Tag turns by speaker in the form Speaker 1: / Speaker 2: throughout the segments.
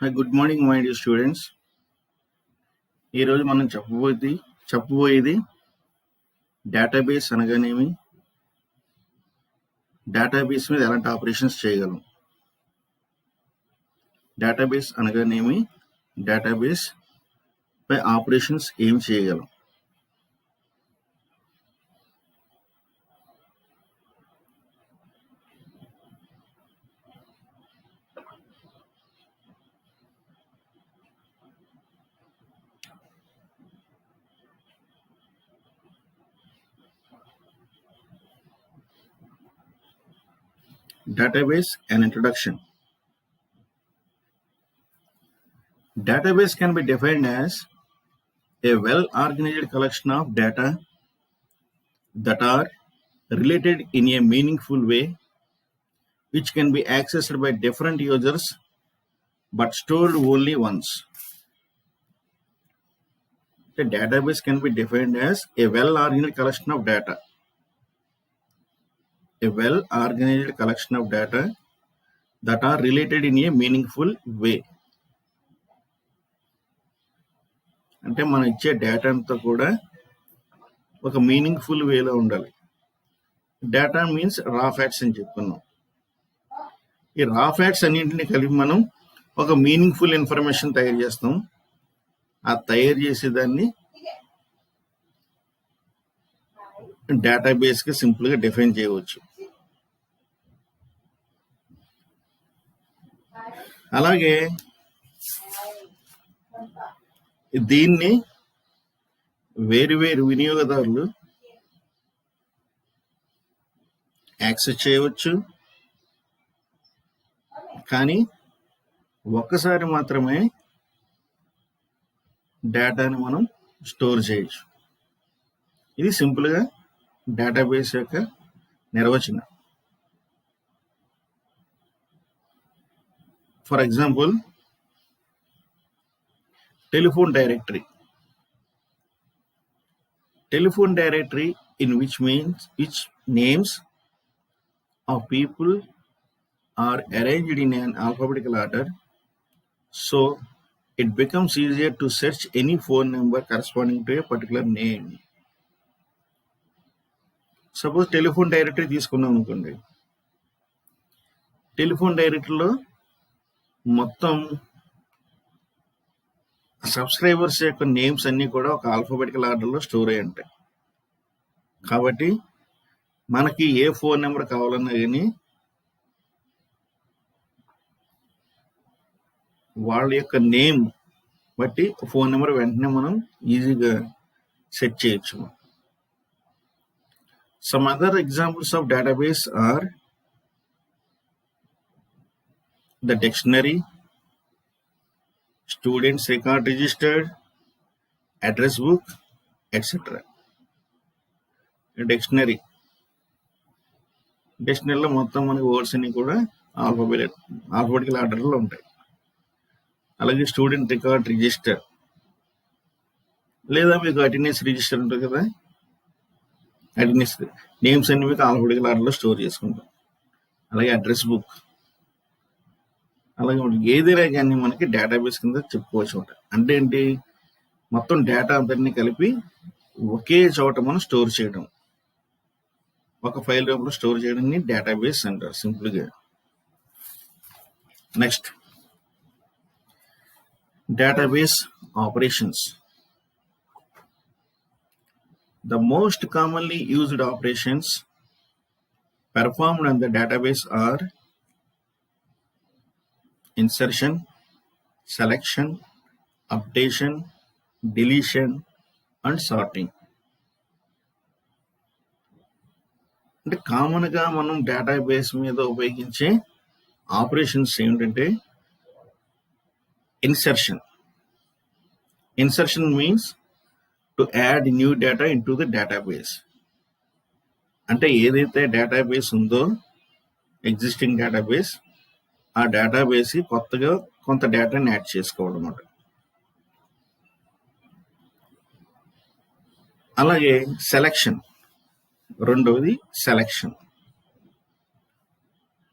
Speaker 1: Hi, good morning, my dear students. ఈ రోజు మనం చెప్పబోయేది డేటాబేస్ అనగానేమి, డేటాబేస్ మీద ఎలాంటి ఆపరేషన్స్ చేయగలం. డేటాబేస్ అనగానేమి, డేటాబేస్ పై ఆపరేషన్స్ ఏం చేయగలం. Database and introduction. Database can be defined as a well-organized collection of data that are related in a meaningful way, which can be accessed by different users but stored only once. The database can be defined as a well-organized collection of data. A well-organized collection of data that are related in a meaningful way. అంటే మనం ఇచ్చే data అంతా కూడా ఒక meaningful వేలో ఉండాలి. Data means రా facts అని చెప్పుకున్నాం. ఈ రా ఫ్యాక్ట్స్ అన్నింటినీ కలిపి మనం ఒక మీనింగ్ఫుల్ ఇన్ఫర్మేషన్ తయారు చేస్తాం. ఆ తయారు చేసేదాన్ని డేటాబేస్కి సింపుల్గా డిఫైన్ చేయవచ్చు. అలాగే దీన్ని వేరు వినియోగదారులు యాక్సెస్ చేయవచ్చు, కానీ ఒక్కసారి మాత్రమే డేటాని మనం స్టోర్ చేయొచ్చు. ఇది సింపుల్గా డేటాబేస్ యొక్క నిర్వచనం. For example, telephone directory in which names of people are arranged in an alphabetical order, so it becomes easier to search any phone number corresponding to a particular name. Suppose telephone directory తీసుకున్నాం అనుకోండి. Telephone డైరెక్టరీలో మొత్తం subscribers యొక్క names అన్నీ కూడా ఒక alphabetical ఆర్డర్లో store అయి ఉంటాయి. కాబట్టి మనకి ఏ ఫోన్ నెంబర్ కావాలన్నా కానీ వాళ్ళ యొక్క నేమ్ బట్టి ఫోన్ నెంబర్ వెంటనే మనం ఈజీగా సెట్ చేయొచ్చు. Some other examples of database are the dictionary, students record registered, address book, etc. డిక్షనరీలో మొత్తం మనకి వర్డ్స్ అన్ని కూడా ఆల్ఫాబెటికల్ ఆర్డర్లో ఉంటాయి. అలాగే స్టూడెంట్ రికార్డ్ రిజిస్టర్, లేదా మీకు అటెండెన్స్ రిజిస్టర్ ఉంటుంది కదా, అటెండెన్స్ నేమ్స్ అన్ని మీకు ఆల్ఫాబెటికల్ ఆర్డర్లో స్టోర్ చేసుకుంటాం. అలాగే అడ్రస్ బుక్, అలాగే ఏదైనా కానీ మనకి డేటాబేస్ కింద చెప్పుకోవచ్చు అనమాట. అంటే ఏంటి, మొత్తం డేటా అందరినీ కలిపి ఒకే చోట మనం స్టోర్ చేయడం, ఒక ఫైల్ రూపంలో స్టోర్ చేయడాన్ని డేటాబేస్ అంటారు సింపుల్గా. Next, database operations. The most commonly used operations performed on the database are insertion, selection, updation, deletion, and sorting. అంటే కామన్గా మనం డేటాబేస్ మీద ఉపయోగించే ఆపరేషన్స్ ఏమిటంటే insertion means to add new data in to the database. అంటే ఏదైతే database ఉందో existing database, ఆ డేటాబేస్ కొత్తగా కొంత డేటాని యాడ్ చేసుకోవడం అన్నమాట. అలాగే రెండవది selection.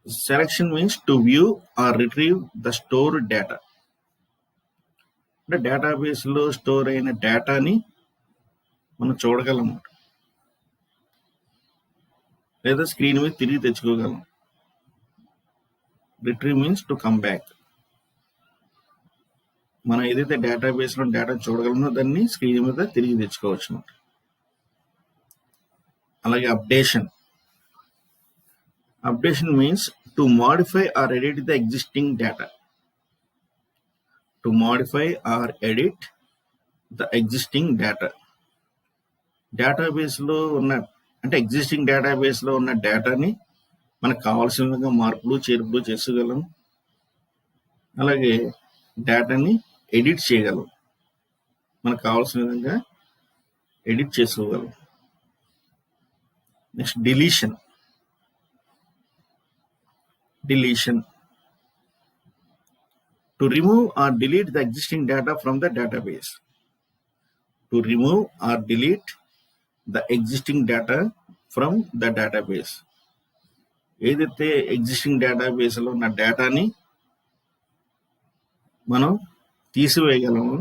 Speaker 1: Selection means to view or retrieve the stored data. అంటే డేటాబేస్లో స్టోర్ అయిన డేటాని మనం చూడగలం, లేదా స్క్రీన్ మీద తిరిగి తెచ్చుకోగలం. Retrieve means to come back. మనం ఏదైతే డేటాబేస్లో డేటా చూడగలమో దాన్ని స్క్రీన్ మీద తిరిగి తెచ్చుకోవచ్చు అన్నమాట. అలాగే updation. Updation means to modify or edit the existing data. To modify or edit the existing data. డేటాబేస్లో ఉన్న అంటే ఎగ్జిస్టింగ్ డేటాబేస్లో ఉన్న డేటాని మనకు కావాల్సిన విధంగా మార్పులు చేర్పులు చేసుకోగలం. అలాగే డేటాని ఎడిట్ చేయగలం, మనకు కావాల్సిన విధంగా ఎడిట్ చేసుకోగలం. Next deletion. Deletion to remove are delete the existing data from the database. To remove are delete the existing data from the database. ఏదైతే ఎగ్జిస్టింగ్ డేటాబేస్లో ఉన్న డేటాని మనం తీసివేయగలము,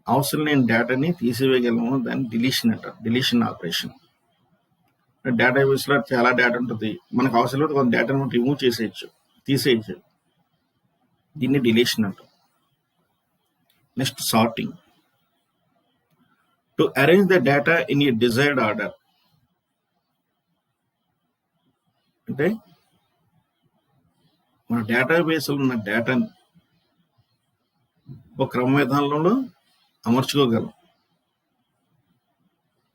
Speaker 1: అవసరం లేని డేటాని తీసివేయగలము, దాన్ని డిలీషన్ అంటారు. Deletion operation. డేటాబేస్లో చాలా డేటా ఉంటుంది, మనకు అవసరం లేదు కొంత డేటాను మనం రిమూవ్ చేసేయచ్చు, తీసేయచ్చు. దీన్ని డిలీషన్ అంటారు. Next sorting. To arrange the data in a desired order. అంటే మన డేటాబేస్లో ఉన్న డేటాని ఒక క్రమ విధానంలో అమర్చుకోగలం.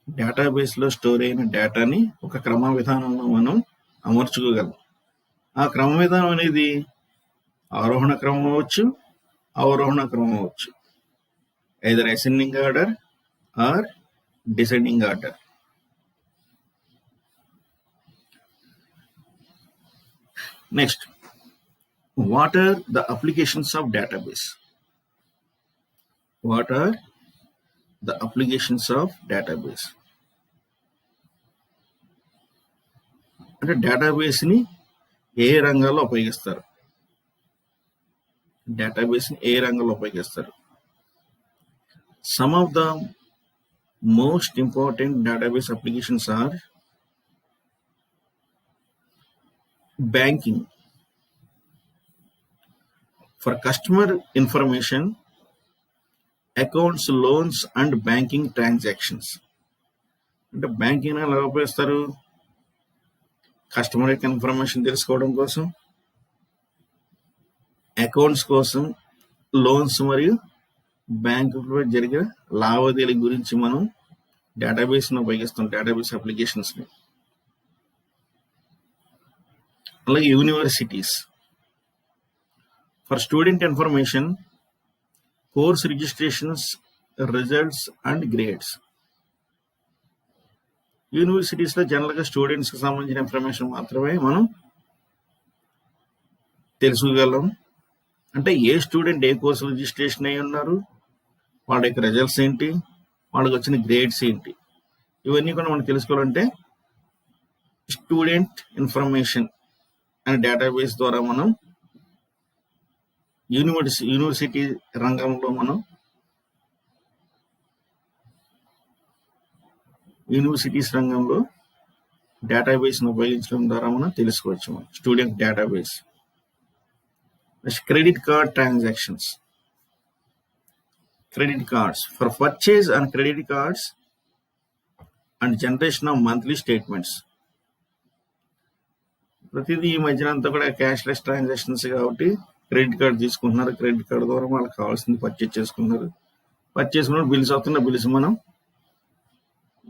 Speaker 1: డేటాబేస్లో స్టోర్ అయిన డేటాని ఒక క్రమ విధానంలో మనం అమర్చుకోగలం. ఆ క్రమ విధానం అనేది ఆరోహణ క్రమం అవ్వచ్చు, అవరోహణ క్రమం అవ్వచ్చు. Either ascending order or descending order. Next, what are the applications of database? What are the applications of database? అంటే డేటాబేస్ని ఏ రంగాల్లో ఉపయోగిస్తారు? డేటాబేస్ని ఏ రంగంలో ఉపయోగిస్తారు? Some of the most important database applications are banking, for customer information, accounts, loans and banking transactions. అంటే banking ఎలా ఉపయోగిస్తారు? Customer యొక్క information తెలుసుకోవడం కోసం, అకౌంట్స్ కోసం, లోన్స్ మరియు బ్యాంకులో జరిగే లావాదేవీల గురించి మనం డేటాబేస్ని ఉపయోగిస్తాం, డేటాబేస్ అప్లికేషన్స్ని. అలాగే universities, for student information, course registrations, results and grades. యూనివర్సిటీస్లో జనరల్గా స్టూడెంట్స్కి సంబంధించిన ఇన్ఫర్మేషన్ మాత్రమే మనం తెలుసుకోగలం. అంటే ఏ స్టూడెంట్ ఏ కోర్సు రిజిస్ట్రేషన్ అయి ఉన్నారు, వాళ్ళ యొక్క రిజల్ట్స్ ఏంటి, వాళ్ళకి వచ్చిన గ్రేడ్స్ ఏంటి, ఇవన్నీ కూడా మనం తెలుసుకోవాలంటే స్టూడెంట్ ఇన్ఫర్మేషన్ అనే డేటాబేస్ ద్వారా మనం యూనివర్సిటీ రంగంలో మనం యూనివర్సిటీస్ రంగంలో డేటాబేస్ను ఉపయోగించడం ద్వారా మనం తెలుసుకోవచ్చు. Student database. Credit card transactions. Credit cards, for purchase and credit cards and generation of monthly statements. ప్రతిదీ ఈ మధ్యన అంతా కూడా క్యాష్లెస్ ట్రాన్సాక్షన్స్ కాబట్టి క్రెడిట్ కార్డు తీసుకుంటున్నారు, క్రెడిట్ కార్డు ద్వారా వాళ్ళకి కావాల్సింది పర్చేజ్ చేసుకున్నారు. పర్చేజ్ చేసుకున్న బిల్స్ అవుతున్న బిల్స్ మనం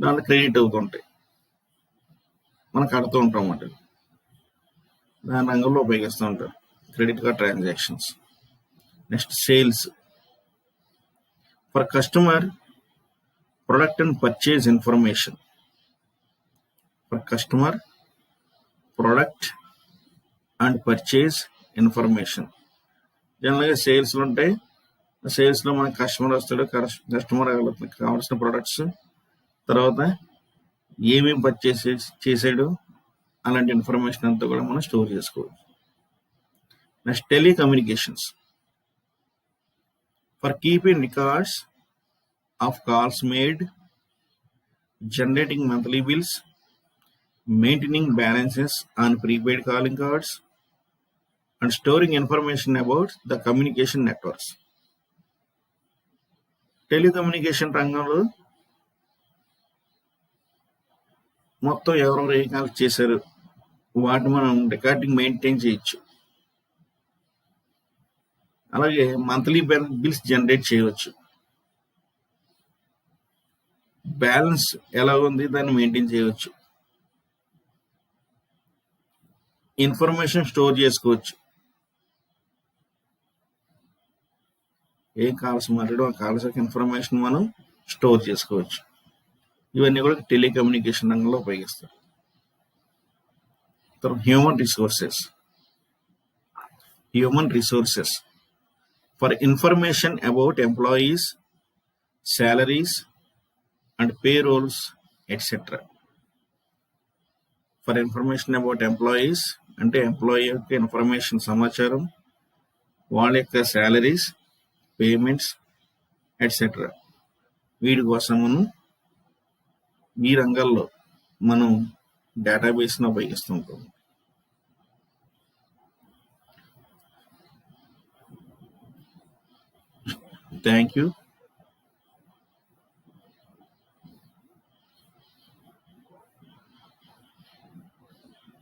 Speaker 1: దాంట్లో క్రెడిట్ అవుతుంటాయి, మనం కడుతూ ఉంటాం అన్నమాట. దాని రంగంలో ఉపయోగిస్తూ ఉంటారు credit card transactions. Next sales, for customer product and purchase information. For customer product and purchase information. జనరల్గా సేల్స్లో ఉంటాయి, సేల్స్లో మనకి కస్టమర్ వస్తాడు, కస్టమర్ కావాల్సిన ప్రొడక్ట్స్, తర్వాత ఏమేమి పర్చేస్ చేసాడు అలాంటి ఇన్ఫర్మేషన్ అంతా కూడా మనం స్టోర్ చేసుకోవచ్చు. Next telecommunications. for keeping records of calls made, generating monthly bills, maintaining balances on prepaid calling cards, and storing information about the communication networks. Telecommunication రంగంలో మొత్తం ఎవరెవరు ఏ కాల్ చేశారు వాటిని మనం రికార్డింగ్ మెయింటైన్ చేయొచ్చు. అలాగే మంత్లీ బిల్స్ జనరేట్ చేయవచ్చు. Balance ఎలా ఉంది దాన్ని మెయింటైన్ చేయవచ్చు. ఇన్ఫర్మేషన్ స్టోర్ చేసుకోవచ్చు. ఏం కాల్స్ మాట్లాడో ఆ కాల్స్ యొక్క ఇన్ఫర్మేషన్ మనం స్టోర్ చేసుకోవచ్చు. ఇవన్నీ కూడా టెలికమ్యూనికేషన్ రంగంలో ఉపయోగిస్తారు. తర్వాత human resources for information about employees, salaries and payrolls, etc. For information about employees అంటే ఎంప్లాయీ యొక్క ఇన్ఫర్మేషన్ సమాచారం, వాళ్ళ యొక్క శాలరీస్, పేమెంట్స్ ఎట్సెట్రా. వీటి కోసం మనం ఈ రంగాల్లో మనం డేటాబేస్ను ఉపయోగిస్తుంటాం. Thank you.